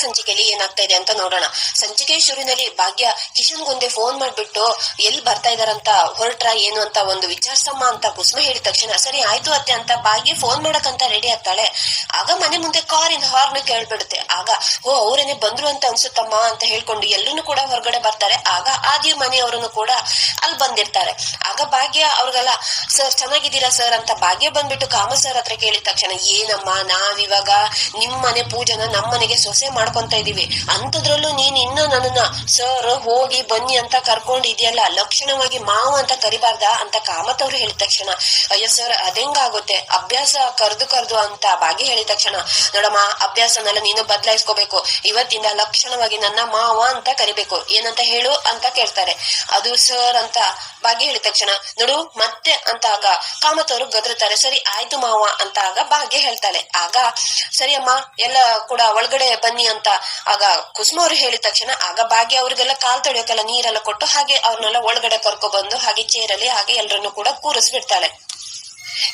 ಸಂಚಿಕೆಯಲ್ಲಿ ಏನಾಗ್ತಾ ಇದೆ ಅಂತ ನೋಡೋಣ. ಸಂಚಿಕೆ ಶುರುವಿನಲ್ಲಿ ಭಾಗ್ಯ ಕಿಶನ್ಗೊಂದೆ ಫೋನ್ ಮಾಡ್ಬಿಟ್ಟು ಎಲ್ಲಿ ಬರ್ತಾ ಇದಾರಂತ ಹೊರಟ್ರ ಏನು ಅಂತ ಒಂದು ವಿಚಾರಿಸಮ್ಮ ಅಂತ ಕುಸುಮ ಹೇಳಿದ ತಕ್ಷಣ ಸರಿ ಆಯ್ತು ಅತ್ತೆ ಅಂತ ಭಾಗ್ಯ ಫೋನ್ ಮಾಡಕಂತ ರೆಡಿ ಆಗ್ತಾಳೆ. ಆಗ ಮನೆ ಮುಂದೆ ಕಾರಿನ ಹಾರ್ನ್ ಕೇಳ್ಬಿಡುತ್ತೆ. ಆಗ ಓ ಅವರೇನೆ ಬಂದ್ರು ಅಂತ ಅನ್ಸುತ್ತಮ್ಮ ಅಂತ ಹೇಳ್ಕೊಂಡು ಎಲ್ಲರೂ ಕೂಡ ಹೊರಗಡೆ ಬರ್ತಾರೆ. ಆಗ ಆದಿ ಮನೆಯವರನ್ನು ಕೂಡ ಅಲ್ಲಿ ಬಂದಿರ್ತಾರೆ. ಆಗ ಭಾಗ್ಯ ಅವ್ರಿಗೆಲ್ಲ ಸರ್ ಚೆನ್ನಾಗಿದ್ದೀರಾ ಸರ್ ಅಂತ ಭಾಗ್ಯ ಬಂದ್ಬಿಟ್ಟು ಕಾಮ ಸರ್ ಹತ್ರ ಕೇಳಿದ ತಕ್ಷಣ ಏನಮ್ಮ ನಾವಿವಾಗ ನಿಮ್ ಮನೆ ಪೂಜನ ನಮ್ಮನೆಗೆ ಸೊಸೆ ಮಾಡ್ಕೊಂತ ಇದೀವಿ, ಅಂತದ್ರಲ್ಲೂ ನೀನ್ ಇನ್ನ ನನ್ನನ್ನ ಸರ್ ಹೋಗಿ ಬನ್ನಿ ಅಂತ ಕರ್ಕೊಂಡಿದ್ಯಲ್ಲ, ಲಕ್ಷಣವಾಗಿ ಮಾವ ಅಂತ ಕರಿಬಾರ್ದ ಅಂತ ಕಾಮತ್ ಅವ್ರು ಹೇಳಿದ ತಕ್ಷಣ ಅಯ್ಯೋ ಸರ್ ಅದೆಂಗಾಗುತ್ತೆ ಅಭ್ಯಾಸ ಕರ್ದು ಅಂತ ಭಾಗ್ಯ ಹೇಳಿದ ತಕ್ಷಣ ನೋಡಮ್ಮ ಅಭ್ಯಾಸನೆಲ್ಲ ನೀನು ಬದಲಾಯಿಸ್ಕೋಬೇಕು, ಇವತ್ತಿಂದ ಲಕ್ಷಣವಾಗಿ ನನ್ನ ಮಾವ ಅಂತ ಕರಿಬೇಕು, ಏನಂತ ಹೇಳು ಅಂತ ಕೇಳ್ತಾರೆ. ಅದು ಸರ್ ಅಂತ ಭಾಗ್ಯ ಹೇಳಿದ ತಕ್ಷಣ ನೋಡು ಮತ್ತೆ ಅಂತ ಆಗ ಕಾಮತ್ ಅವರು ಗದರುತ್ತಾರೆ. ಸರಿ ಆಯ್ತು ಮಾವ ಅಂತ ಆಗ ಭಾಗ್ಯ ಹೇಳ್ತಾಳೆ. ಆಗ ಸರಿ ಅಮ್ಮ ಎಲ್ಲ ಕೂಡ ಒಳಗಡೆ ಬನ್ನಿ ಅಂತ ಆಗ ಕುಸುಮ ಅವ್ರು ಹೇಳಿದ ತಕ್ಷಣ ಆಗ ಭಾಗ್ಯ ಅವ್ರಿಗೆಲ್ಲ ಕಾಲ್ ತೊಳೆಯೋಕೆಲ್ಲ ನೀರೆಲ್ಲ ಕೊಟ್ಟು ಹಾಗೆ ಅವ್ರನ್ನೆಲ್ಲ ಒಳಗಡೆ ಕರ್ಕೊ ಬಂದು ಹಾಗೆ ಚೇರಲ್ಲಿ ಹಾಗೆ ಎಲ್ರನ್ನು ಕೂಡ ಕೂರಿಸ್ಬಿಡ್ತಾಳೆ.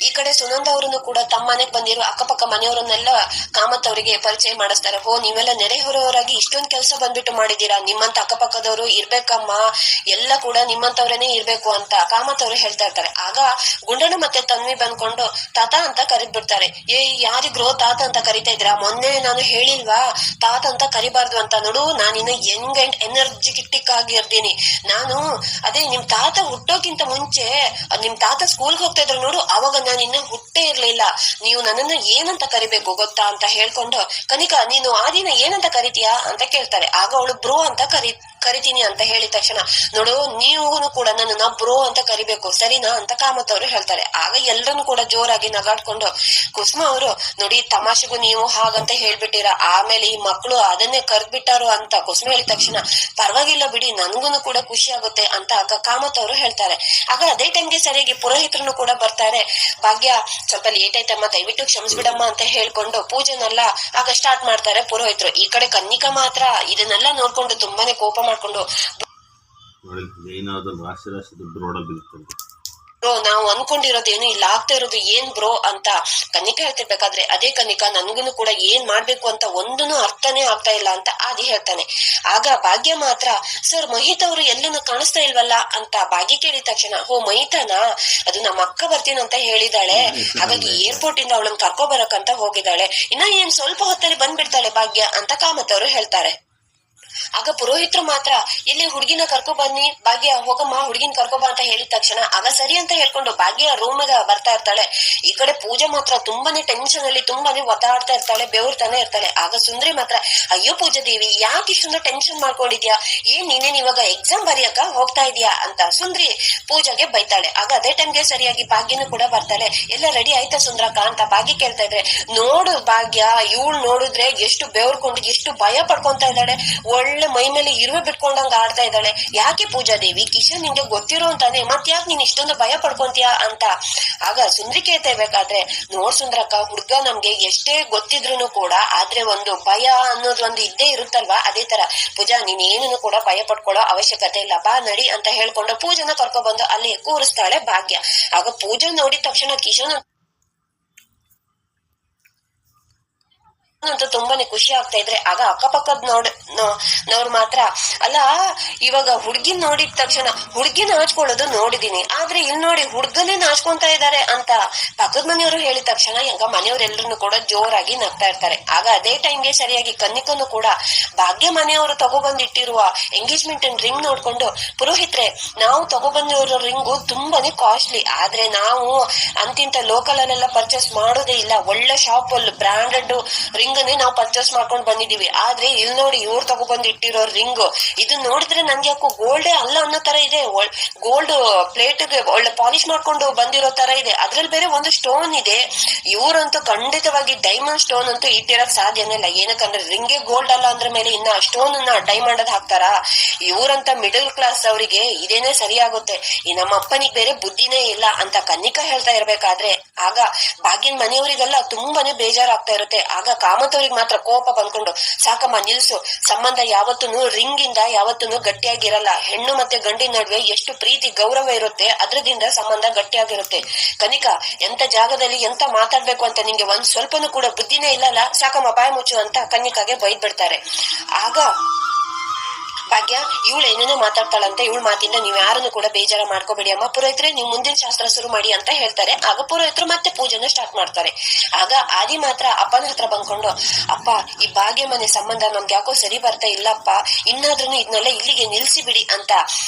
ಈ ಕಡೆ ಸುನಂದ ಅವರನ್ನು ಕೂಡ ತಮ್ಮ ಮನೆಗೆ ಬಂದಿರೋ ಅಕ್ಕಪಕ್ಕ ಮನೆಯವರನ್ನೆಲ್ಲ ಕಾಮತ್ ಅವರಿಗೆ ಪರಿಚಯ ಮಾಡಿಸ್ತಾರೆ. ಹೋ ನೀವೆಲ್ಲ ನೆರೆಹೊರೆಯವರಾಗಿ ಇಷ್ಟೊಂದು ಕೆಲಸ ಬಂದ್ಬಿಟ್ಟು ಮಾಡಿದೀರಾ, ನಿಮ್ಮಂತ ಅಕ್ಕಪಕ್ಕದವರು ಇರ್ಬೇಕಮ್ಮ, ಎಲ್ಲ ಕೂಡ ನಿಮ್ಮಂತವ್ರೇನೆ ಇರ್ಬೇಕು ಅಂತ ಕಾಮತ್ ಅವರು ಹೇಳ್ತಾ ಇರ್ತಾರೆ. ಆಗ ಗುಂಡಣ್ಣ ಮತ್ತೆ ತನ್ವಿ ಬಂದ್ಕೊಂಡು ತಾತ ಅಂತ ಕರಿದ್ಬಿಡ್ತಾರೆ. ಯಾರಿಗ್ರೋ ತಾತ ಅಂತ ಕರಿತಾ ಇದ್ರಾ, ಮೊನ್ನೆ ನಾನು ಹೇಳಿಲ್ವಾ ತಾತ ಅಂತ ಕರಿಬಾರ್ದು ಅಂತ, ನೋಡು ನಾನಿನ್ನ ಯಂಗ್ ಅಂಡ್ ಎನರ್ಜಿಟಿಕ್ ಆಗಿರ್ತೀನಿ, ನಾನು ಅದೇ ನಿಮ್ ತಾತ ಹುಟ್ಟೋಕ್ಕಿಂತ ಮುಂಚೆ ನಿಮ್ ತಾತ ಸ್ಕೂಲ್ಗೆ ಹೋಗ್ತಾ ಇದ್ರು ನೋಡು ಅವಾಗ ನಾನು ಇನ್ನ ಹುಟ್ಟೇ ಇರ್ಲಿಲ್ಲ, ನೀವು ನನ್ನನ್ನ ಏನಂತ ಕರಿಬೇಕು ಗೊತ್ತಾ ಅಂತ ಹೇಳ್ಕೊಂಡು ಕನಿಕಾ ನೀನು ಆ ದಿನ ಏನಂತ ಕರಿತೀಯಾ ಅಂತ ಕೇಳ್ತಾರೆ. ಆಗ ಅವಳು ಬ್ರೋ ಅಂತ ಕರಿತೀನಿ ಅಂತ ಹೇಳಿದ ತಕ್ಷಣ ನೋಡು ನೀವು ಕೂಡ ನನ್ನನ್ನ ಬ್ರೋ ಅಂತ ಕರಿಬೇಕು ಸರಿನಾ ಅಂತ ಕಾಮತ್ ಅವರು ಹೇಳ್ತಾರೆ. ಆಗ ಎಲ್ಲರನ್ನು ಕೂಡ ಜೋರಾಗಿ ನಗಾಡ್ಕೊಂಡು ಕುಸುಮ ಅವರು ನೋಡಿ ತಮಾಷೆಗೂ ನೀವು ಹಾಗಂತ ಹೇಳ್ಬಿಟ್ಟಿರ, ಆಮೇಲೆ ಈ ಮಕ್ಕಳು ಅದನ್ನೇ ಕರ್ದ್ಬಿಟ್ಟಾರು ಅಂತ ಕುಸುಮ ಹೇಳಿದ ತಕ್ಷಣ ಪರವಾಗಿಲ್ಲ ಬಿಡಿ ನನ್ಗೂನು ಕೂಡ ಖುಷಿ ಆಗುತ್ತೆ ಅಂತ ಆಗ ಕಾಮತ್ ಅವರು ಹೇಳ್ತಾರೆ. ಆಗ ಅದೇ ಟೈಮ್ಗೆ ಸರಿಯಾಗಿ ಪುರೋಹಿತರು ಕೂಡ ಬರ್ತಾರೆ. ಭಾಗ್ಯ ಸ್ವಲ್ಪ ಲೇಟ್ ಆಯ್ತಮ್ಮ ದಯವಿಟ್ಟು ಕ್ಷಮಿಸ್ಬಿಡಮ್ಮ ಅಂತ ಹೇಳ್ಕೊಂಡು ಪೂಜೆನೆಲ್ಲ ಆಗ ಸ್ಟಾರ್ಟ್ ಮಾಡ್ತಾರೆ ಪುರೋಹಿತರು. ಈ ಕಡೆ ಕನ್ನಿಕಾ ಮಾತ್ರ ಇದನ್ನೆಲ್ಲ ನೋಡ್ಕೊಂಡು ತುಂಬಾನೇ ಕೋಪ ಮಾಡ್ಕೊಂಡು ಬ್ರೋ ನಾವು ಅನ್ಕೊಂಡಿರೋದೇನು ಇಲ್ಲ ಆಗ್ತಾ ಇರೋದು ಏನ್ ಬ್ರೋ ಅಂತ ಕನ್ನಿಕಾ ಹೇಳ್ತಿರ್ಬೇಕಾದ್ರೆ ಅದೇ ಕನ್ನಿಕಾ ನನ್ಗೂನು ಕೂಡ ಏನ್ ಮಾಡ್ಬೇಕು ಅಂತ ಒಂದೂನು ಅರ್ಥನೇ ಆಗ್ತಾ ಇಲ್ಲ ಅಂತ ಆದಿ ಹೇಳ್ತಾನೆ. ಆಗ ಭಾಗ್ಯ ಮಾತ್ರ ಸರ್ ಮಹಿತ್ ಅವರು ಎಲ್ಲೂ ಕಾಣಿಸ್ತಾ ಇಲ್ವಲ್ಲ ಅಂತ ಭಾಗ್ಯ ಕೇಳಿದ ತಕ್ಷಣ ಹೋ ಮಹಿತಾನಾ ಅದು ನಮ್ಮ ಅಕ್ಕ ಬರ್ತೀನಿ ಅಂತ ಹೇಳಿದಾಳೆ, ಹಾಗಾಗಿ ಏರ್ಪೋರ್ಟ್ ಇಂದ ಅವಳನ್ನ ಕರ್ಕೊ ಬರಕಂತ ಹೋಗಿದ್ದಾಳೆ, ಇನ್ನ ಏನ್ ಸ್ವಲ್ಪ ಹೊತ್ತಲ್ಲಿ ಬಂದ್ಬಿಡ್ತಾಳೆ ಭಾಗ್ಯ ಅಂತ ಕಾಮತ್ ಅವರು ಹೇಳ್ತಾರೆ. ಆಗ ಪುರೋಹಿತರು ಮಾತ್ರ ಇಲ್ಲಿ ಹುಡುಗಿನ ಕರ್ಕೊ ಬನ್ನಿ ಭಾಗ್ಯ ಹೋಗಮ್ಮ ಹುಡುಗಿನ ಕರ್ಕೊಬ ಅಂತ ಹೇಳಿದ ತಕ್ಷಣ ಆಗ ಸರಿ ಅಂತ ಹೇಳ್ಕೊಂಡು ಭಾಗ್ಯ ರೂಮ್ಗೆ ಬರ್ತಾ ಇರ್ತಾಳೆ. ಈ ಕಡೆ ಪೂಜೆ ಮಾತ್ರ ತುಂಬಾನೇ ಟೆನ್ಷನ್ ಅಲ್ಲಿ ತುಂಬಾನೇ ಒದ್ದಾಡ್ತಾ ಇರ್ತಾಳೆ, ಬೆವರ್ತಾನೆ ಇರ್ತಾಳೆ. ಆಗ ಸುಂದ್ರಿ ಮಾತ್ರ ಅಯ್ಯೋ ಪೂಜಾ ದೇವಿ ಯಾಕೆ ಇಷ್ಟೊಂದು ಟೆನ್ಷನ್ ಮಾಡ್ಕೊಂಡಿದ್ಯಾ, ಏನ್ ನೀನೇನ್ ಇವಾಗ ಎಕ್ಸಾಮ್ ಬರೆಯಕ ಹೋಗ್ತಾ ಇದೀಯಾ ಅಂತ ಸುಂದ್ರಿ ಪೂಜಾಗೆ ಬೈತಾಳೆ. ಆಗ ಅದೇ ಟೈಮ್ಗೆ ಸರಿಯಾಗಿ ಭಾಗ್ಯನು ಕೂಡ ಬರ್ತಾಳೆ. ಎಲ್ಲ ರೆಡಿ ಆಯ್ತಾ ಸುಂದ್ರಕ್ಕ ಅಂತ ಭಾಗ್ಯ ಕೇಳ್ತಾ ಇದ್ರೆ ನೋಡು ಭಾಗ್ಯ ಇವಳು ನೋಡಿದ್ರೆ ಎಷ್ಟು ಬೆವರ್ಕೊಂಡು ಎಷ್ಟು ಭಯ ಪಡ್ಕೊಂತಾ ಇದ್ದಾಳೆ, ಒಳ್ಳೆ ಮೈ ಮೇಲೆ ಇರುವೆ ಬಿಟ್ಕೊಂಡಂಗ ಆಡ್ತಾ ಇದ್ದಾಳೆ. ಯಾಕೆ ಪೂಜಾ ದೇವಿ ಕಿಶನ್ ನಿಂಗೆ ಗೊತ್ತಿರೋ ಅಂತಾನೆ ಮತ್ ಯಾಕೆ ನೀನ್ ಇಷ್ಟೊಂದು ಭಯ ಪಡ್ಕೊಂತೀಯಾ ಅಂತ ಆಗ ಸುಂದ್ರಿ ಕೇಳ್ತಾ ಇರ್ಬೇಕಾದ್ರೆ ನೋಡ್ ಸುಂದ್ರಕ್ಕ ಹುಡ್ಗ ನಮ್ಗೆ ಎಷ್ಟೇ ಗೊತ್ತಿದ್ರು ಕೂಡ ಆದ್ರೆ ಒಂದು ಭಯ ಅನ್ನೋದು ಒಂದು ಇದ್ದೇ ಇರುತ್ತಲ್ವಾ, ಅದೇ ತರ ಪೂಜಾ ನೀನ್ ಏನನ್ನು ಕೂಡ ಭಯ ಪಡ್ಕೊಳ್ಳೋ ಅವಶ್ಯಕತೆ ಇಲ್ಲ, ಬಾ ನಡಿ ಅಂತ ಹೇಳ್ಕೊಂಡು ಪೂಜನ ಕರ್ಕೊಬಂದು ಅಲ್ಲಿ ಕೂರಿಸ್ತಾಳೆ ಭಾಗ್ಯ. ಆಗ ಪೂಜಾ ನೋಡಿದ ತಕ್ಷಣ ಕಿಶನ್ ಅಂತೂ ತುಂಬಾನೇ ಖುಷಿ ಆಗ್ತಾ ಇದ್ರೆ ಆಗ ಅಕ್ಕಪಕ್ಕದ ನೋಡ್ ಮಾತ್ರ ಅಲ್ಲ ಇವಾಗ ಹುಡ್ಗಿನ್ ನೋಡಿದ ತಕ್ಷಣ ಹುಡ್ಗಿನ ನಾಚ್ಕೊಳ್ಳೋದು ನೋಡಿದೀನಿ, ಆದ್ರೆ ಇಲ್ಲಿ ನೋಡಿ ಹುಡ್ಗನೇ ನಾಚ್ಕೊಂತಾ ಇದ್ದಾರೆ ಅಂತ ಪಕ್ಕದ ಮನೆಯವರು ಹೇಳಿದ ತಕ್ಷಣ ಹೆಂಗ ಮನೆಯವರೆಲ್ಲರೂ ಕೂಡ ಜೋರಾಗಿ ನಗ್ತಾ ಇರ್ತಾರೆ. ಆಗ ಅದೇ ಟೈಮ್ಗೆ ಸರಿಯಾಗಿ ಕನ್ನಿಕನು ಕೂಡ ಭಾಗ್ಯ ಮನೆಯವರು ತಗೊಬಂದಿಟ್ಟಿರುವ ಎಂಗೇಜ್ಮೆಂಟ್ ರಿಂಗ್ ನೋಡ್ಕೊಂಡು ಪುರೋಹಿತ್ರೆ ನಾವು ತಗೊಬಂದಿರೋ ರಿಂಗು ತುಂಬಾನೇ ಕಾಸ್ಟ್ಲಿ, ಆದ್ರೆ ನಾವು ಅಂತಿಂತ ಲೋಕಲ್ ಅಲ್ಲೆಲ್ಲ ಪರ್ಚೇಸ್ ಮಾಡೋದೇ ಇಲ್ಲ, ಒಳ್ಳೆ ಶಾಪ್ ಅಲ್ಲಿ ಬ್ರಾಂಡೆಡ್ ರಿಂಗ್ ನಾವು ಪರ್ಚೇಸ್ ಮಾಡ್ಕೊಂಡ್ ಬಂದಿದೀವಿ, ಆದ್ರೆ ಇಲ್ಲಿ ನೋಡಿ ಇವ್ರು ತಗೊಬಂದ್ ಇಟ್ಟಿರೋ ರಿಂಗ್ ಇದು ನೋಡಿದ್ರೆ ನನ್ಗೆ ಯಾಕೋ ಗೋಲ್ಡೇ ಅಲ್ಲ ಅನ್ನೋ ತರ ಇದೆ, ಗೋಲ್ಡ್ ಪ್ಲೇಟ್ಗೆ ಒಳ್ಳೆ ಪಾಲಿಶ್ ಮಾಡ್ಕೊಂಡು ಬಂದಿರೋ ತರ ಇದೆ, ಅದ್ರಲ್ಲಿ ಬೇರೆ ಒಂದು ಸ್ಟೋನ್ ಇದೆ, ಇವ್ರಂತೂ ಖಂಡಿತವಾಗಿ ಡೈಮಂಡ್ ಸ್ಟೋನ್ ಅಂತೂ ಇಟ್ಟಿರಕ್ ಸಾಧ್ಯನೇ ಇಲ್ಲ, ಏನಕ್ಕಂದ್ರೆ ರಿಂಗೇ ಗೋಲ್ಡ್ ಅಲ್ಲ ಅಂದ್ರ ಮೇಲೆ ಇನ್ನ ಸ್ಟೋನ್ ಡೈಮಂಡ್ ಅದ್ ಹಾಕ್ತಾರ, ಇವ್ರಂತ ಮಿಡಲ್ ಕ್ಲಾಸ್ ಅವರಿಗೆ ಇದೇನೆ ಸರಿಯಾಗುತ್ತೆ, ಈ ನಮ್ಮ ಅಪ್ಪನಿಗೆ ಬೇರೆ ಬುದ್ಧಿನೇ ಇಲ್ಲ ಅಂತ ಕನ್ನಿಕಾ ಹೇಳ್ತಾ ಇರ್ಬೇಕಾದ್ರೆ ಆಗ ಭಾಗ್ಯನ್ ಮನೆಯವರಿಗೆಲ್ಲ ತುಂಬಾನೇ ಬೇಜಾರಾಗ್ತಾ ಇರುತ್ತೆ. ಆಗ ಕಾಮತ್ ಅವ್ರಿಗೆ ಮಾತ್ರ ಕೋಪ ಬಂದ್ಕೊಂಡು, ಸಾಕಮ್ಮ ನಿಲ್ಸು, ಸಂಬಂಧ ಯಾವತ್ತೂ ರಿಂಗ್ ಇಂದ ಯಾವತ್ತೂ ಗಟ್ಟಿಯಾಗಿರಲ್ಲ. ಹೆಣ್ಣು ಮತ್ತೆ ಗಂಡಿನ ನಡುವೆ ಎಷ್ಟು ಪ್ರೀತಿ ಗೌರವ ಇರುತ್ತೆ, ಅದ್ರದಿಂದ ಸಂಬಂಧ ಗಟ್ಟಿಯಾಗಿರುತ್ತೆ. ಕನಿಕಾ, ಎಂತ ಜಾಗದಲ್ಲಿ ಎಂತ ಮಾತಾಡ್ಬೇಕು ಅಂತ ನಿಂಗೆ ಒಂದ್ ಸ್ವಲ್ಪನೂ ಕೂಡ ಬುದ್ಧಿನೇ ಇಲ್ಲಲ್ಲ, ಸಾಕಮ್ಮ ಬಾಯಿ ಮುಚ್ಚು ಅಂತ ಕನ್ನಿಕಾಗೆ ಬೈದ್ ಬಿಡ್ತಾರೆ. ಆಗ ಭಾಗ್ಯ ಇವಳು ಏನೇನೋ ಮಾತಾಡ್ತಾಳಂತೆ, ಇವಳ ಮಾತಿಂದ ನೀವ್ ಯಾರನ್ನು ಕೂಡ ಬೇಜಾರ ಮಾಡ್ಕೋಬೇಡಿ ಅಮ್ಮ, ಪುರೋಹಿತ್ರೆ ನೀವು ಮುಂದಿನ ಶಾಸ್ತ್ರ ಶುರು ಮಾಡಿ ಅಂತ ಹೇಳ್ತಾರೆ. ಆಗ ಪುರೋಹಿತರು ಮತ್ತೆ ಪೂಜೆನ ಸ್ಟಾರ್ಟ್ ಮಾಡ್ತಾರೆ. ಆಗ ಆದಿ ಮಾತ್ರ ಅಪ್ಪನ ಹತ್ರ ಬಂದ್ಕೊಂಡು, ಅಪ್ಪ ಈ ಭಾಗ್ಯ ಮನೆ ಸಂಬಂಧ ನಮ್ಗೆ ಯಾಕೋ ಸರಿ ಬರ್ತಾ ಇಲ್ಲಪ್ಪ, ಇನ್ನಾದ್ರೂ ಇದನ್ನೆಲ್ಲ ಇಲ್ಲಿಗೆ ನಿಲ್ಸಿ ಬಿಡಿ ಅಂತ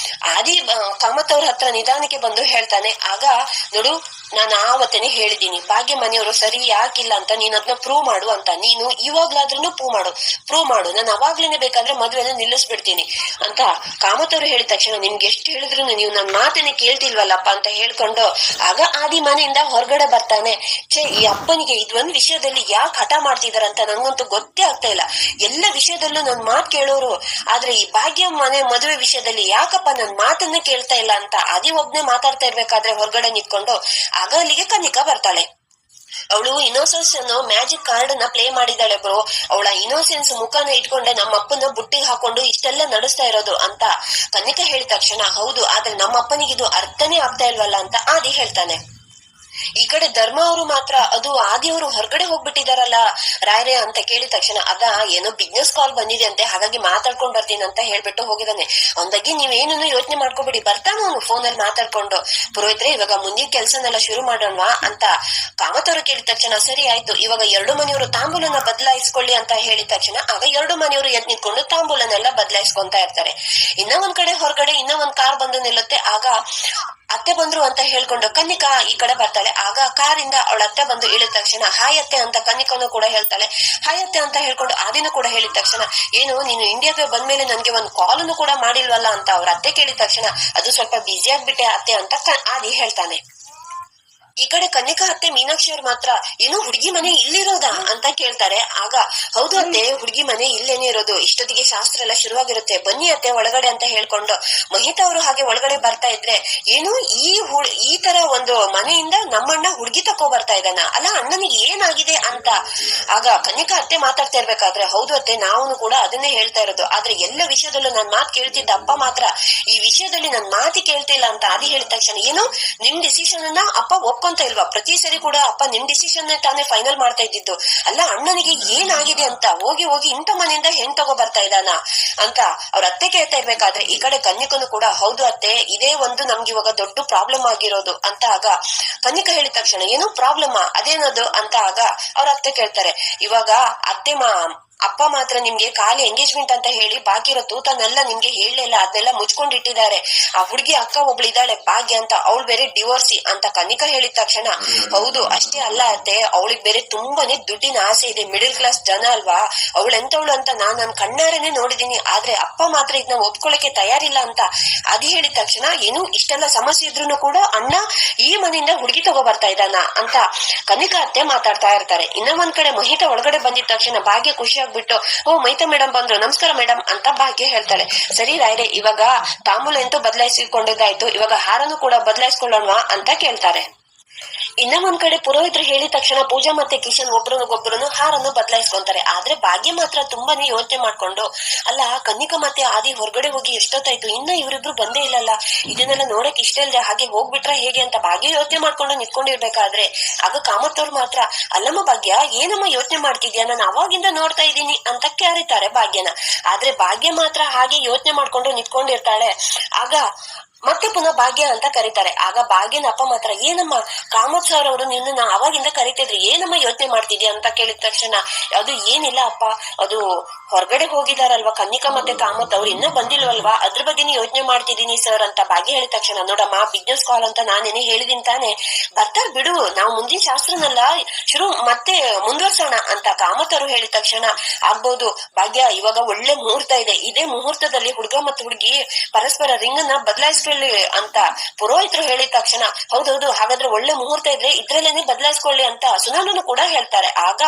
ಆದಿ ಕಾಮತ್ ಅವ್ರ ಹತ್ರ ನಿಧಾನಕ್ಕೆ ಬಂದು ಹೇಳ್ತಾನೆ. ಆಗ ನೋಡು, ನಾನು ಆವತ್ತೇನೆ ಹೇಳಿದ್ದೀನಿ ಭಾಗ್ಯ ಮನೆಯವರು ಸರಿ ಯಾಕಿಲ್ಲ ಅಂತ, ನೀನ್ ಅದನ್ನ ಪ್ರೂವ್ ಮಾಡು ಅಂತ. ನೀನು ಇವಾಗ್ಲಾದ್ರೂ ಪ್ರೂವ್ ಮಾಡು, ನಾನು ಅವಾಗ್ಲೇನೆ ಬೇಕಾದ್ರೆ ಮದ್ವೆನ ನಿಲ್ಲಿಸ್ಬಿಡ್ತೀನಿ ಅಂತ ಕಾಮತ್ ಅವರು ಹೇಳಿದ ತಕ್ಷಣ, ನಿಮ್ಗೆ ಎಷ್ಟು ಹೇಳಿದ್ರು ನೀವು ನನ್ನ ಮಾತೇನೆ ಕೇಳ್ತಿಲ್ವಲ್ಲಪ್ಪ ಅಂತ ಹೇಳ್ಕೊಂಡು ಆಗ ಆದಿ ಮನೆಯಿಂದ ಹೊರಗಡೆ ಬರ್ತಾನೆ. ಈ ಅಪ್ಪನಿಗೆ ಇದೊಂದ್ ವಿಷಯದಲ್ಲಿ ಯಾಕೆ ಹಠ ಮಾಡ್ತಿದಾರಂತ ನಂಗಂತೂ ಗೊತ್ತೇ ಆಗ್ತಾ ಇಲ್ಲ. ಎಲ್ಲ ವಿಷಯದಲ್ಲೂ ನನ್ ಮಾತ್ ಕೇಳೋರು, ಆದ್ರೆ ಈ ಭಾಗ್ಯ ಮನೆ ಮದುವೆ ವಿಷಯದಲ್ಲಿ ಯಾಕಪ್ಪ ನನ್ ಮಾತನ್ನ ಕೇಳ್ತಾ ಇಲ್ಲ ಅಂತ ಆದಿ ಒಬ್ನೇ ಮಾತಾಡ್ತಾ ಇರ್ಬೇಕಾದ್ರೆ ಹೊರಗಡೆ ನಿಂತ್ಕೊಂಡು ಆಗ ಅಲ್ಲಿಗೆ ಕನ್ನಿಕಾ ಬರ್ತಾಳೆ. ಅವಳು ಇನ್ನೋಸೆನ್ಸ್ ಅನ್ನೋ ಮ್ಯಾಜಿಕ್ ಕಾರ್ಡ್ ನ ಪ್ಲೇ ಮಾಡಿದಾಳೆ ಬ್ರೋ. ಅವಳ ಇನ್ನೋಸೆನ್ಸ್ ಮುಖನ ಇಟ್ಕೊಂಡೆ ನಮ್ಮ ಅಪ್ಪನ ಬುಟ್ಟಿಗೆ ಹಾಕೊಂಡು ಇಷ್ಟೆಲ್ಲ ನಡೆಸ್ತಾ ಇರೋದು ಅಂತ ಕನ್ನಿಕಾ ಹೇಳಿದ ತಕ್ಷಣ, ಹೌದು, ಆದ್ರೆ ನಮ್ಮ ಅಪ್ಪನಿಗೆ ಇದು ಅರ್ಥನೇ ಆಗ್ತಾ ಇಲ್ವಲ್ಲ ಅಂತ ಆದಿ ಹೇಳ್ತಾನೆ. ಈ ಕಡೆ ಧರ್ಮ ಅವರು ಮಾತ್ರ, ಅದು ಆದಿಯವರು ಹೊರಗಡೆ ಹೋಗ್ಬಿಟ್ಟಿದಾರಲ್ಲ ರಾಯರೇ ಅಂತ ಕೇಳಿದ ತಕ್ಷಣ, ಅದ ಏನೋ ಬಿಸ್ನೆಸ್ ಕಾಲ್ ಬಂದಿದೆ ಅಂತೆ, ಹಾಗಾಗಿ ಮಾತಾಡ್ಕೊಂಡ್ ಬರ್ತೀನಿ ಅಂತ ಹೇಳ್ಬಿಟ್ಟು ಹೋಗಿದ್ದಾನೆ. ಅವನ ಬಗ್ಗೆ ನೀವೇನು ಯೋಚನೆ ಮಾಡ್ಕೋಬೇಡಿ, ಬರ್ತಾನ ಅವನು ಫೋನಲ್ಲಿ ಮಾತಾಡ್ಕೊಂಡು. ಪುರೋಹಿತ್ರೆ ಇವಾಗ ಮುಂದಿನ ಕೆಲ್ಸನೆಲ್ಲ ಶುರು ಮಾಡೋಣವಾ ಅಂತ ಕಾಮತ್ ಅವರು ಕೇಳಿದ ತಕ್ಷಣ, ಸರಿ ಆಯ್ತು, ಇವಾಗ ಎರಡು ಮನೆಯವರು ತಾಂಬೂಲನ ಬದಲಾಯಿಸ್ಕೊಳ್ಳಿ ಅಂತ ಹೇಳಿದ ತಕ್ಷಣ ಆಗ ಎರಡು ಮನೆಯವರು ಎದ್ ನಿಂತ್ಕೊಂಡು ತಾಂಬೂಲನೆಲ್ಲ ಬದಲಾಯಿಸ್ಕೊಂತ ಇರ್ತಾರೆ. ಇನ್ನ ಒಂದ್ ಕಡೆ ಹೊರಗಡೆ ಇನ್ನ ಒಂದ್ ಕಾರ್ ಬಂದು ನಿಲ್ಲುತ್ತೆ. ಆಗ ಅತ್ತೆ ಬಂದ್ರು ಅಂತ ಹೇಳ್ಕೊಂಡು ಕನ್ನಿಕಾ ಈ ಕಡೆ ಬರ್ತಾಳೆ. ಆಗ ಕಾರಿಂದ ಅವಳ ಅತ್ತೆ ಬಂದು ಇಳಿದ ತಕ್ಷಣ, ಹಾಯ್ ಅತ್ತೆ ಅಂತ ಕನ್ನಿಕಾನು ಕೂಡ ಹೇಳ್ತಾಳೆ. ಹಾಯ್ ಅತ್ತೆ ಅಂತ ಹೇಳ್ಕೊಂಡು ಆದಿನೂ ಕೂಡ ಹೇಳಿದ ತಕ್ಷಣ, ಏನು ನೀನು ಇಂಡಿಯಾಗೆ ಬಂದ್ಮೇಲೆ ನನ್ಗೆ ಒಂದ್ ಕಾಲನ್ನು ಕೂಡ ಮಾಡಿಲ್ವಲ್ಲ ಅಂತ ಅವ್ರ ಅತ್ತೆ ಕೇಳಿದ ತಕ್ಷಣ, ಅದು ಸ್ವಲ್ಪ ಬ್ಯುಸಿ ಆಗ್ಬಿಟ್ಟೆ ಅತ್ತೆ ಅಂತ ಆದಿ ಹೇಳ್ತಾನೆ. ಈ ಕಡೆ ಕನ್ನಿಕಾ ಅತ್ತೆ ಮೀನಾಕ್ಷಿ ಅವ್ರು ಮಾತ್ರ, ಏನು ಹುಡುಗಿ ಮನೆ ಇಲ್ಲಿರೋದಾ ಅಂತ ಕೇಳ್ತಾರೆ. ಆಗ ಹೌದು ಅತ್ತೆ, ಹುಡುಗಿ ಮನೆ ಇಲ್ಲೇನೆ ಇರೋದು, ಇಷ್ಟೊತ್ತಿಗೆ ಶಾಸ್ತ್ರ ಎಲ್ಲ ಶುರುವಾಗಿರುತ್ತೆ, ಬನ್ನಿ ಅತ್ತೆ ಒಳಗಡೆ ಅಂತ ಹೇಳ್ಕೊಂಡು ಮಹಿತಾ ಅವರು ಹಾಗೆ ಒಳಗಡೆ ಬರ್ತಾ ಇದ್ರೆ, ಏನು ಈ ತರ ಒಂದು ಮನೆಯಿಂದ ನಮ್ಮಣ್ಣ ಹುಡುಗಿ ತಕೋ ಬರ್ತಾ ಇದ್ದಾನ ಅಲ್ಲ, ಅಣ್ಣನಿಗೆ ಏನಾಗಿದೆ ಅಂತ ಆಗ ಕನ್ನಿಕಾ ಅತ್ತೆ ಮಾತಾಡ್ತಾ ಇರ್ಬೇಕಾದ್ರೆ, ಹೌದು ಅತ್ತೆ ನಾವು ಕೂಡ ಅದನ್ನೇ ಹೇಳ್ತಾ ಇರೋದು, ಆದ್ರೆ ಎಲ್ಲ ವಿಷಯದಲ್ಲೂ ನನ್ ಮಾತು ಕೇಳ್ತಿದ್ದ ಅಪ್ಪ ಮಾತ್ರ ಈ ವಿಷಯದಲ್ಲಿ ನನ್ ಮಾತಿ ಕೇಳ್ತಿಲ್ಲ ಅಂತ ಆದಿ ಹೇಳಿದ ತಕ್ಷಣ, ಏನು ನಿಮ್ ಡಿಸಿಷನ್ ಅನ್ನ ಅಪ್ಪ ಒಪ್ಕೊಂತ ಇಲ್ವಾ? ಪ್ರತಿ ಸರಿ ಕೂಡ ಅಪ್ಪ ನಿಮ್ ಡಿಸಿಷನ್ ತಾನೇ ಫೈನಲ್ ಮಾಡ್ತಾ ಇದ್ದಿದ್ದು, ಅಲ್ಲ ಅಣ್ಣನಿಗೆ ಏನಾಗಿದೆ ಅಂತ ಹೋಗಿ ಇಂಥ ಮನೆಯಿಂದ ಹೆಣ್ ತಗೋ ಬರ್ತಾ ಇದ್ದಾನ ಅಂತ ಅವ್ರ ಅತ್ತೆ ಕೇಳ್ತಾ ಇರ್ಬೇಕಾದ್ರೆ, ಈ ಕಡೆ ಕನ್ನಿಕನು ಕೂಡ, ಹೌದು ಅತ್ತೆ ಇದೇ ಒಂದು ನಮ್ಗೆ ಇವಾಗ ದೊಡ್ಡ ಪ್ರಾಬ್ಲಮ್ ಆಗಿರೋದು ಅಂತ ಆಗ ಕನ್ನಿಕಾ ಹೇಳಿದ ತಕ್ಷಣ, ಏನು ಪ್ರಾಬ್ಲಮ್ ಅದೇನದು ಅಂತ ಆಗ ಅವ್ರ ಅತ್ತೆ ಕೇಳ್ತಾರೆ. ಇವಾಗ ಅತ್ತೆ ಅಪ್ಪ ಮಾತ್ರ ನಿಮ್ಗೆ ಖಾಲಿ ಎಂಗೇಜ್ಮೆಂಟ್ ಅಂತ ಹೇಳಿ ಬಾಕಿ ಇರೋ ತೂತನ್ನೆಲ್ಲ ನಿಮ್ಗೆ ಹೇಳಲಿಲ್ಲ, ಅದನ್ನೆಲ್ಲ ಮುಚ್ಕೊಂಡಿಟ್ಟಿದ್ದಾರೆ. ಆ ಹುಡುಗಿ ಅಕ್ಕ ಒಬ್ಳಿದ್ದಾಳೆ ಭಾಗ್ಯ ಅಂತ, ಅವಳು ಬೇರೆ ಡಿವೋರ್ಸಿ ಅಂತ ಕನ್ನಿಕಾ ಹೇಳಿದ ತಕ್ಷಣ, ಹೌದು ಅಷ್ಟೇ ಅಲ್ಲ ಅತ್ತೆ, ಅವಳಿಗೆ ಬೇರೆ ತುಂಬಾನೇ ದುಡ್ಡಿನ ಆಸೆ ಇದೆ, ಮಿಡಲ್ ಕ್ಲಾಸ್ ಜನ ಅಲ್ವಾ, ಅವಳೆಂತವಳು ಅಂತ ನನ್ ಕಣ್ಣಾರೇನೆ ನೋಡಿದೀನಿ, ಆದ್ರೆ ಅಪ್ಪ ಮಾತ್ರ ಇದನ್ನ ಒಪ್ಕೊಳಕ್ಕೆ ತಯಾರಿಲ್ಲ ಅಂತ ಅದಿ ಹೇಳಿದ ತಕ್ಷಣ, ಏನು ಇಷ್ಟೆಲ್ಲ ಸಮಸ್ಯೆ ಇದ್ರು ಕೂಡ ಅಣ್ಣ ಈ ಮನೆಯಿಂದ ಹುಡುಗಿ ತಗೋ ಬರ್ತಾ ಇದ್ದಾನ ಅಂತ ಕನ್ನಿಕಾ ಅತ್ತೆ ಮಾತಾಡ್ತಾ ಇರ್ತಾರೆ. ಇನ್ನ ಒಂದ್ ಕಡೆ ಮಹಿತಾ ಒಳಗಡೆ ಬಂದಿದ ತಕ್ಷಣ ಭಾಗ್ಯ ಖುಷಿ ಬಿಟ್ಟು, ಓ ಮೈತಾ ಮೇಡಮ್ ಬಂದ್ರು, ನಮಸ್ಕಾರ ಮೇಡಮ್ ಅಂತ ಭಾಗ್ಯ ಹೇಳ್ತಾಳೆ. ಸರಿ ರಾಯ್ರೆ, ಇವಾಗ ತಾಂಬೂಲ ಅಂತೂ ಬದಲಾಯಿಸಿಕೊಂಡಿದ್ದಾಯ್ತು, ಇವಾಗ ಹಾರನು ಕೂಡ ಬದಲಾಯಿಸ್ಕೊಳ್ಳೋಣವಾ ಅಂತ ಕೇಳ್ತಾರೆ. ಇನ್ನ ಒಂದ್ ಕಡೆ ಪುರೋಹಿತರು ಹೇಳಿದ ತಕ್ಷಣ ಪೂಜಾ ಮತ್ತೆ ಕಿಶನ್ ಒಬ್ರನ್ನು ಹಾರನ್ನು ಬದಲಾಯಿಸ್ಕೊಂತಾರೆ. ಆದ್ರೆ ಭಾಗ್ಯ ಮಾತ್ರ ತುಂಬಾನೇ ಯೋಚನೆ ಮಾಡ್ಕೊಂಡು, ಅಲ್ಲ ಕನ್ನಿಕಾ ಮತ್ತೆ ಆದಿ ಹೊರಗಡೆ ಹೋಗಿ ಎಷ್ಟೊತ್ತಾಯ್ತು, ಇನ್ನ ಇವರಿಬ್ರು ಬಂದೇ ಇಲ್ಲಲ್ಲ, ಇದನ್ನೆಲ್ಲ ನೋಡಕ್ ಇಷ್ಟ ಇಲ್ದೆ ಹಾಗೆ ಹೋಗ್ಬಿಟ್ರೆ ಹೇಗೆ ಅಂತ ಭಾಗ್ಯ ಯೋಚನೆ ಮಾಡ್ಕೊಂಡು ನಿಂತ್ಕೊಂಡಿರ್ಬೇಕಾದ್ರೆ ಆಗ ಕಾಮತ್ ಅವ್ರು ಮಾತ್ರ, ಅಲ್ಲಮ್ಮ ಭಾಗ್ಯ ಏನಮ್ಮ ಯೋಚನೆ ಮಾಡ್ತಿದ್ಯಾ, ನಾನು ಅವಾಗಿಂದ ನೋಡ್ತಾ ಇದ್ದೀನಿ ಅಂತ ಕರೀತಾರೆ ಭಾಗ್ಯನ. ಆದ್ರೆ ಭಾಗ್ಯ ಮಾತ್ರ ಹಾಗೆ ಯೋಚನೆ ಮಾಡ್ಕೊಂಡು ನಿಂತ್ಕೊಂಡಿರ್ತಾಳೆ. ಆಗ ಮತ್ತೆ ಪುನಃ ಭಾಗ್ಯ ಅಂತ ಕರೀತಾರೆ. ಆಗ ಭಾಗ್ಯನ ಅಪ್ಪ ಮಾತ್ರ, ಏನಮ್ಮ ಕಾಮತ್ ಸರ್ ಅವರು ನಿನ್ನ ಅವಾಗಿಂದ ಕರಿತಿದ್ರು, ಏನಮ್ಮ ಯೋಚನೆ ಮಾಡ್ತಿದ್ಯಾ ಅಂತ ಕೇಳಿದ ತಕ್ಷಣ, ಅದು ಏನಿಲ್ಲ ಅಪ್ಪ, ಅದು ಹೊರಗಡೆ ಹೋಗಿದಾರಲ್ವಾ ಕನ್ನಿಕಾ ಮತ್ತೆ ಕಾಮತ್ ಅವ್ರು ಇನ್ನ ಬಂದಿಲ್ವಲ್ವಾ, ಅದ್ರ ಬಗ್ಗೆನೇ ಯೋಚನೆ ಮಾಡ್ತಿದೀನಿ ಸರ್ ಅಂತ ಭಾಗ್ಯ ಹೇಳಿದ ತಕ್ಷಣ, ನೋಡಮ್ಮ ಬಿಸ್ನೆಸ್ ಕಾಲ್ ಅಂತ ನಾನೇನೆ ಹೇಳಿದೀನಿ ತಾನೆ, ಬರ್ತಾರ್ ಬಿಡು, ನಾವು ಮುಂದಿನ ಶಾಸ್ತ್ರನೆಲ್ಲ ಮತ್ತೆ ಮುಂದುವರ್ಸೋಣ ಅಂತ ಕಾಮತ್ ಅವರು ಹೇಳಿದ ತಕ್ಷಣ, ಆಗ್ಬಹುದು ಭಾಗ್ಯ, ಇವಾಗ ಒಳ್ಳೆ ಮುಹೂರ್ತ ಇದೆ, ಇದೇ ಮುಹೂರ್ತದಲ್ಲಿ ಹುಡುಗ ಮತ್ತು ಹುಡುಗಿ ಪರಸ್ಪರ ರಿಂಗ್ ಅನ್ನ ಬದಲಾಯಿಸ್ಕೊಂಡು ಹೇಳಿ ಅಂತ ಪುರೋಹಿತರು ಹೇಳಿದ ತಕ್ಷಣ ಹೌದೌದು ಹಾಗಾದ್ರೆ ಒಳ್ಳೆ ಮುಹೂರ್ತ ಇದ್ರೆ ಇದ್ರಲ್ಲೇನೆ ಬದಲಾಯಿಸ್ಕೊಳ್ಳಿ ಅಂತ ಸುನಾನು ಕೂಡ ಹೇಳ್ತಾರೆ. ಆಗ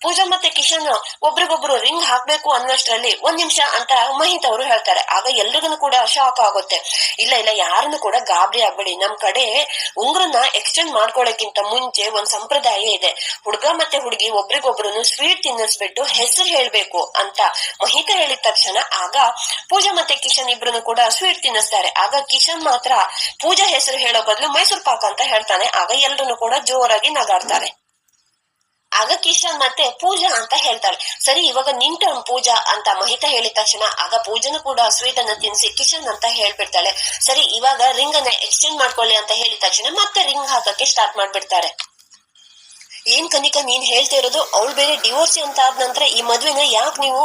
ಪೂಜಾ ಮತ್ತೆ ಕಿಶನ್ ಒಬ್ರಿಗೊಬ್ರು ರಿಂಗ್ ಹಾಕ್ಬೇಕು ಅನ್ನೋಷ್ಟ್ರಲ್ಲಿ 1 ನಿಮಿಷ ಅಂತ ಮಹಿತ್ ಅವರು ಹೇಳ್ತಾರೆ. ಆಗ ಎಲ್ರಿಗೂ ಕೂಡ ಶಾಕ್ ಆಗುತ್ತೆ. ಇಲ್ಲ ಇಲ್ಲ ಯಾರನ್ನು ಕೂಡ ಗಾಬರಿ ಆಗ್ಬೇಡಿ, ನಮ್ ಕಡೆ ಉಂಗ್ರನ್ನ ಎಕ್ಸ್ಚೇಂಜ್ ಮಾಡ್ಕೊಳ್ಳೋಕ್ಕಿಂತ ಮುಂಚೆ ಒಂದ್ ಸಂಪ್ರದಾಯ ಇದೆ. ಹುಡುಗ ಮತ್ತೆ ಹುಡುಗಿ ಒಬ್ರಿಗೊಬ್ರು ಸ್ವೀಟ್ ತಿನ್ನಿಸ್ಬಿಟ್ಟು ಹೆಸರು ಹೇಳ್ಬೇಕು ಅಂತ ಮಹಿತ ಹೇಳಿದ ತಕ್ಷಣ ಆಗ ಪೂಜಾ ಮತ್ತೆ ಕಿಶನ್ ಇಬ್ರು ಕೂಡ ಸ್ವೀಟ್ ತಿನ್ನಿಸ್ತಾರೆ. ಆಗ ಕಿಶನ್ ಮಾತ್ರ ಪೂಜಾ ಹೆಸರು ಹೇಳೋ ಬದಲು ಮೈಸೂರು ಪಾಕ್ ಅಂತ ಹೇಳ್ತಾನೆ. ಆಗ ಎಲ್ರು ಕೂಡ ಜೋರಾಗಿ ನಗಾಡ್ತಾರೆ. ಆಗ ಕಿಶನ್ ಮತ್ತೆ ಪೂಜಾ ಅಂತ ಹೇಳ್ತಾಳೆ. ಸರಿ ಇವಾಗ ನಿನ್ ಟರ್ನ್ ಪೂಜಾ ಅಂತ ಮಹಿತ ಹೇಳಿದ ತಕ್ಷಣ ಆಗ ಪೂಜಾನು ಕೂಡ ಸ್ವೀಟ್ ಅನ್ನ ತಿನ್ಸಿ ಕಿಶನ್ ಅಂತ ಹೇಳ್ಬಿಡ್ತಾಳೆ. ಸರಿ ಇವಾಗ ರಿಂಗ್ ಅನ್ನ ಎಕ್ಸ್ಚೇಂಜ್ ಮಾಡ್ಕೊಳ್ಳಿ ಅಂತ ಹೇಳಿದ ತಕ್ಷಣ ಮತ್ತೆ ರಿಂಗ್ ಹಾಕಕ್ಕೆ ಸ್ಟಾರ್ಟ್ ಮಾಡ್ಬಿಡ್ತಾರೆ. ಏನ್ ಕನಿಕಾ ನೀನ್ ಹೇಳ್ತಾ ಇರೋದು, ಅವಳು ಬೇರೆ ಡಿವೋರ್ಸಿ ಅಂತ ಆದ ನಂತರ ಈ ಮದ್ವೆನ ಯಾಕೆ ನೀವು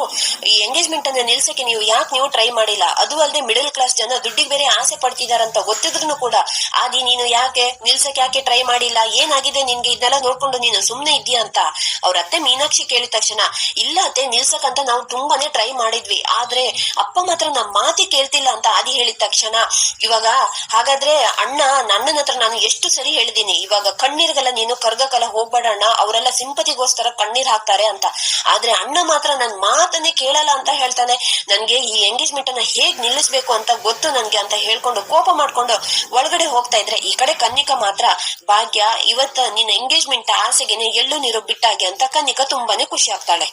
ಈ ಎಂಗೇಜ್ಮೆಂಟ್ ಅನ್ನ ನಿಲ್ಸಕ್ಕೆ ಯಾಕೆ ನೀವು ಟ್ರೈ ಮಾಡಿಲ್ಲ? ಅದು ಅಲ್ಲದೆ ಮಿಡಲ್ ಕ್ಲಾಸ್ ಜನ ದುಡ್ಡಿಗೆ ಬೇರೆ ಆಸೆ ಪಡ್ತಿದಾರಂತ ಗೊತ್ತಿದ್ರು ಕೂಡ ಆದಿ ನೀನು ಯಾಕೆ ನಿಲ್ಸಕ್ಕೆ ಯಾಕೆ ಟ್ರೈ ಮಾಡಿಲ್ಲ? ಏನಾಗಿದೆ ನಿನ್ಗೆ? ಇದನ್ನೆಲ್ಲ ನೋಡ್ಕೊಂಡು ನೀನು ಸುಮ್ನೆ ಇದ್ದೀಯ ಅಂತ ಅವ್ರ ಅತ್ತೆ ಮೀನಾಕ್ಷಿ ಕೇಳಿದ ತಕ್ಷಣ ಇಲ್ಲ ಅತ್ತೆ ನಿಲ್ಸಕ್ಕಂತ ನಾವು ತುಂಬಾನೇ ಟ್ರೈ ಮಾಡಿದ್ವಿ, ಆದ್ರೆ ಅಪ್ಪ ಮಾತ್ರ ನಮ್ ಮಾತಿ ಕೇಳ್ತಿಲ್ಲ ಅಂತ ಆದಿ ಹೇಳಿದ ತಕ್ಷಣ ಇವಾಗ ಹಾಗಾದ್ರೆ ಅಣ್ಣ ನನ್ನನ ಹತ್ರ ನಾನು ಎಷ್ಟು ಸರಿ ಹೇಳಿದೀನಿ, ಇವಾಗ ಕಣ್ಣೀರ್ಗೆಲ್ಲ ನೀನು ಕರ್ಗಕಲ್ಲ ಹೋಗ್ಬೇಡ ಅಣ್ಣ, ಅವರೆಲ್ಲ ಸಿಂಪತಿಗೋಸ್ಕರ ಕಣ್ಣೀರ್ ಹಾಕ್ತಾರೆ ಅಂತ, ಆದ್ರೆ ಅಣ್ಣ ಮಾತ್ರ ನನ್ ಮಾತನ್ನೇ ಕೇಳಲ್ಲ ಅಂತ ಹೇಳ್ತಾನೆ. ನನ್ಗೆ ಈ ಎಂಗೇಜ್ಮೆಂಟ್ ಅನ್ನ ಹೇಗ್ ನಿಲ್ಲಿಸ್ಬೇಕು ಅಂತ ಗೊತ್ತು ನನ್ಗೆ ಅಂತ ಹೇಳ್ಕೊಂಡು ಕೋಪ ಮಾಡ್ಕೊಂಡು ಒಳಗಡೆ ಹೋಗ್ತಾ ಇದ್ರೆ ಈ ಕಡೆ ಕನ್ನಿಕಾ ಮಾತ್ರ ಭಾಗ್ಯ ಇವತ್ತ ನಿನ್ನ ಎಂಗೇಜ್ಮೆಂಟ್ ಆಸೆಗೆನೆ ಎಳ್ಳು ನೀರು ಬಿಟ್ಟಾಗೆ ಅಂತ ಕನ್ನಿಕಾ ತುಂಬಾನೇ ಖುಷಿ ಆಗ್ತಾಳೆ.